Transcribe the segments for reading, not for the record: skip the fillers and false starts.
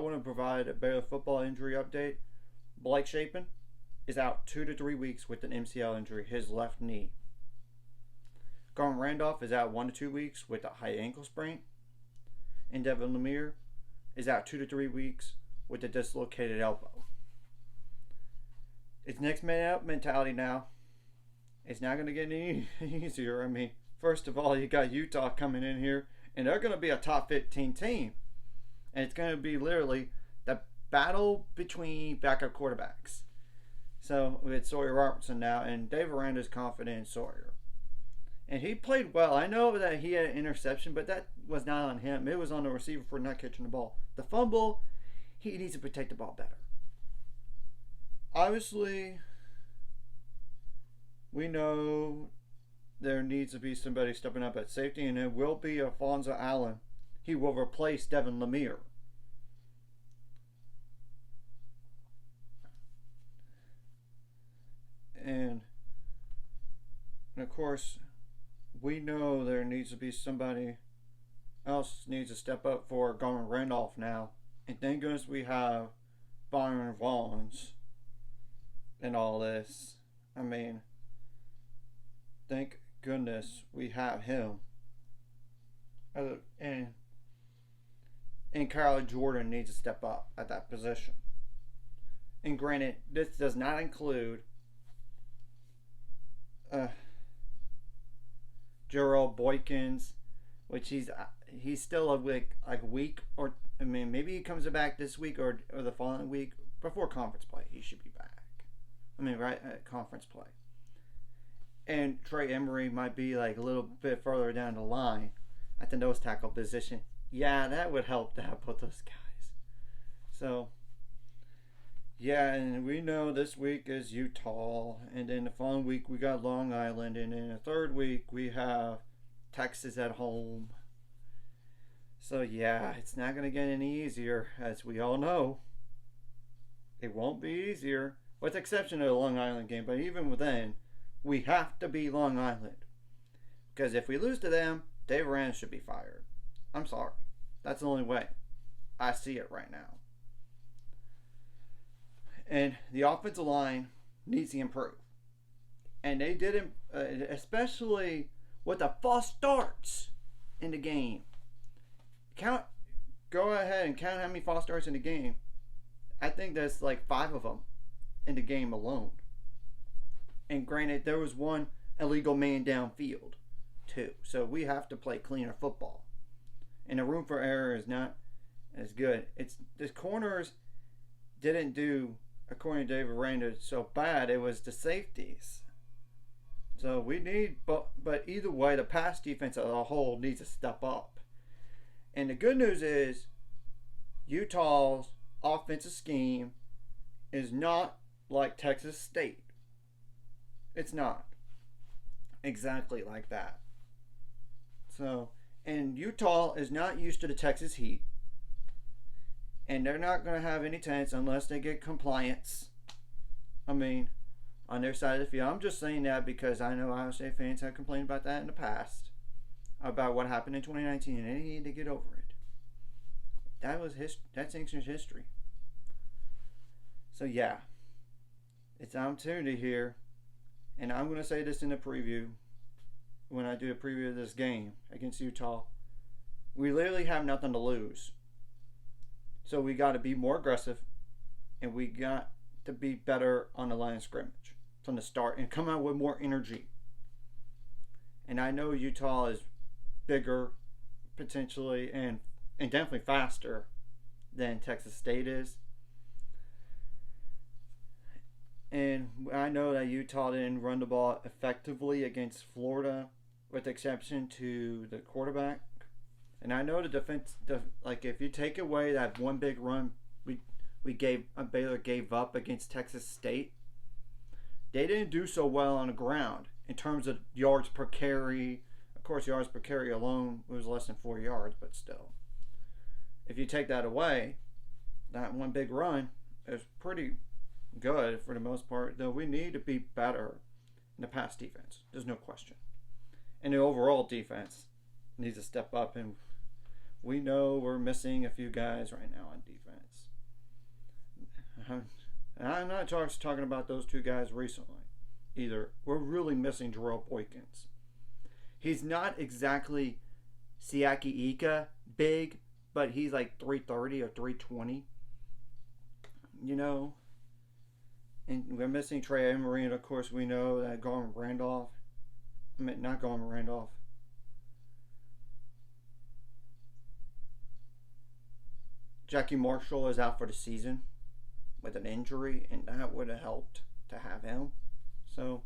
want to provide a Baylor football injury update. Blake Shapen is out 2 to 3 weeks with an MCL injury, his left knee. Garmon Randolph is out 1 to 2 weeks with a high ankle sprain. And Devin Lemear is out 2 to 3 weeks with a dislocated elbow. It's next man up mentality now. It's not going to get any easier. I mean, first of all, you got Utah coming in here, and they're going to be a top 15 team. And it's going to be literally the battle between backup quarterbacks. So with Sawyer Robertson now, and Dave Aranda's confident in Sawyer. And he played well. I know that he had an interception, but that was not on him. It was on the receiver for not catching the ball. The fumble, he needs to protect the ball better. Obviously, we know there needs to be somebody stepping up at safety, and it will be Alfonso Allen. He will replace Devin Lemear. And of course, we know there needs to be somebody else needs to step up for Garmon Randolph now. And thank goodness we have Byron Vaughns and all this. I mean, thank goodness we have him. And Kyle Jordan needs to step up at that position. And granted, this does not include Gerald Boykins, which he's still a week or I mean maybe he comes back this week or the following week before conference play. He should be back. I mean right at conference play. And Trey Emery might be like a little bit further down the line at the nose tackle position. Yeah, that would help to have both those guys. So yeah, and we know this week is Utah, and then the following week we got Long Island, and then the third week we have Texas at home. So yeah, it's not going to get any easier, as we all know. It won't be easier, with the exception of the Long Island game, but even then, we have to beat Long Island. Because if we lose to them, Dave Aranda should be fired. I'm sorry. That's the only way. I see it right now. And the offensive line needs to improve. And they didn't, especially with the false starts in the game. Go ahead and count how many false starts in the game. I think there's like 5 of them in the game alone. And granted, there was one illegal man downfield, too. So we have to play cleaner football. And the room for error is not as good. The corners didn't do, according to David Aranda, so bad. It was the safeties. So we need, but either way, the pass defense as a whole needs to step up. And the good news is, Utah's offensive scheme is not like Texas State. It's not exactly like that. So, and Utah is not used to the Texas heat. And they're not going to have any chance unless they get compliance. I mean, on their side of the field. I'm just saying that because I know Ohio State fans have complained about that in the past. About what happened in 2019, and they need to get over it. That's ancient history. So yeah, it's an opportunity here, and I'm going to say this in the preview when I do a preview of this game against Utah. We literally have nothing to lose. So we got to be more aggressive, and we got to be better on the line of scrimmage from the start and come out with more energy. And I know Utah is bigger, potentially, and definitely faster than Texas State is. And I know that Utah didn't run the ball effectively against Florida, with the exception to the quarterback. And I know the defense, if you take away that one big run Baylor gave up against Texas State, they didn't do so well on the ground in terms of yards per carry. Of course, yards per carry alone was less than 4 yards, but still. If you take that away, that one big run is pretty good for the most part, though we need to be better in the pass defense. There's no question. And the overall defense needs to step up, and we know we're missing a few guys right now on defense. And I'm not just talking about those two guys recently either. We're really missing Jarrell Boykins. He's not exactly Siaki Ika big, but he's like 330 or 320. You know? And we're missing Trey Emery, and of course we know that Garmon Randolph. I mean, not Garmon Randolph. Jackie Marshall is out for the season with an injury, and that would have helped to have him. So,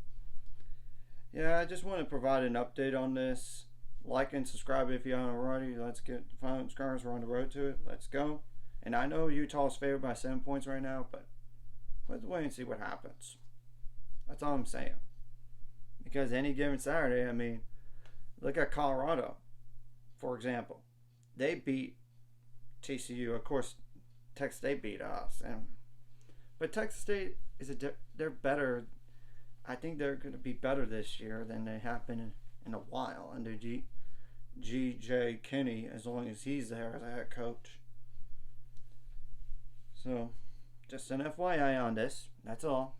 yeah, I just want to provide an update on this. Like and subscribe if you haven't already. Let's get 500 subscribers. We're on the road to it. Let's go. And I know Utah's favored by 7 points right now, but let's wait and see what happens. That's all I'm saying. Because any given Saturday, I mean, look at Colorado, for example. They beat TCU. Of course, Texas State beat us. But Texas State they're better. I think they're going to be better this year than they have been in a while under G.J. Kinney, as long as he's there as a head coach. So, just an FYI on this. That's all.